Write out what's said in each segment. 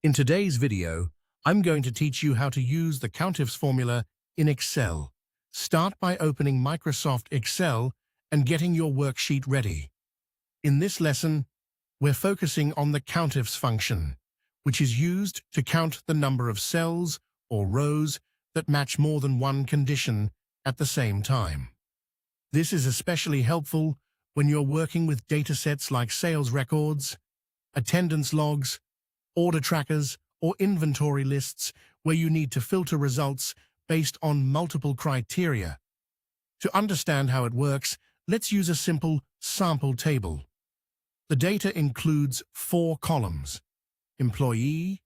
In today's video, I'm going to teach you how to use the COUNTIFS formula in Excel. Start by opening Microsoft Excel and getting your worksheet ready. In this lesson, we're focusing on the COUNTIFS function, which is used to count the number of cells or rows that match more than one condition at the same time. This is especially helpful when you're working with datasets like sales records, attendance logs, order trackers, or inventory lists where you need to filter results based on multiple criteria. To understand how it works, let's use a simple sample table. The data includes 4 columns: employee,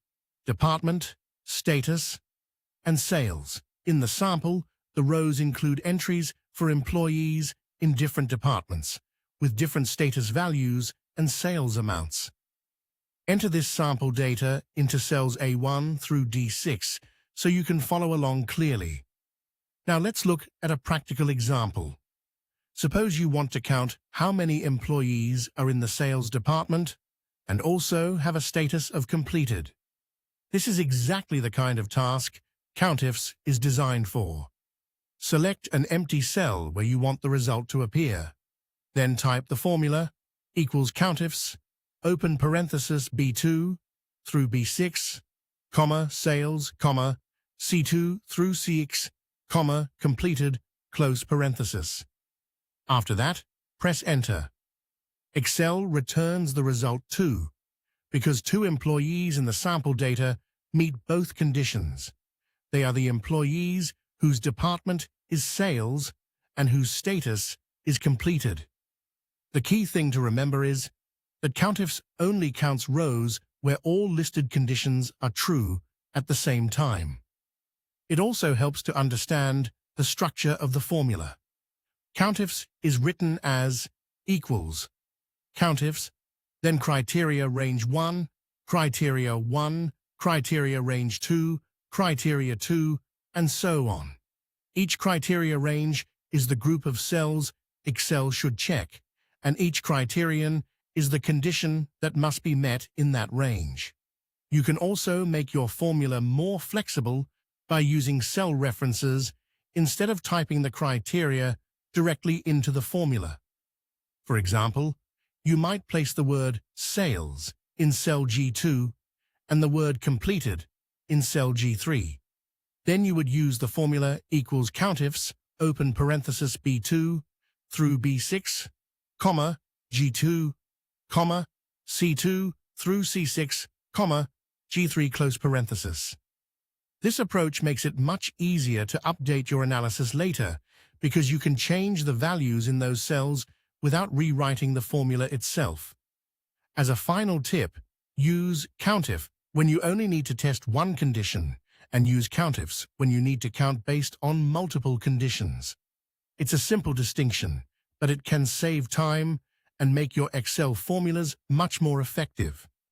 department, status, and sales. In the sample, the rows include entries for employees in different departments, with different status values and sales amounts. Enter this sample data into cells A1 through D6 so you can follow along clearly. Now let's look at a practical example. Suppose you want to count how many employees are in the sales department and also have a status of completed. This is exactly the kind of task COUNTIFS is designed for. Select an empty cell where you want the result to appear. Then type the formula equals COUNTIFS, open parenthesis B2 through B6, comma, sales, comma, C2 through C6, comma, completed, close parenthesis. After that, press Enter. Excel returns the result 2, because 2 employees in the sample data meet both conditions. They are the employees whose department is sales and whose status is completed. The key thing to remember is that COUNTIFS only counts rows where all listed conditions are true at the same time. It also helps to understand the structure of the formula. COUNTIFS is written as equals COUNTIFS, then criteria range 1, criteria 1, criteria range 2, criteria 2, and so on. Each criteria range is the group of cells Excel should check, and each criterion is the condition that must be met in that range. You can also make your formula more flexible by using cell references instead of typing the criteria directly into the formula. For example, you might place the word sales in cell G2 and the word completed in cell G3. Then you would use the formula equals COUNTIFS, open parenthesis B2 through B6, comma, G2, comma, C2 through C6, comma, G3 close parenthesis. This approach makes it much easier to update your analysis later because you can change the values in those cells without rewriting the formula itself. As a final tip, use COUNTIF when you only need to test one condition and use COUNTIFS when you need to count based on multiple conditions. It's a simple distinction, but it can save time and make your Excel formulas much more effective.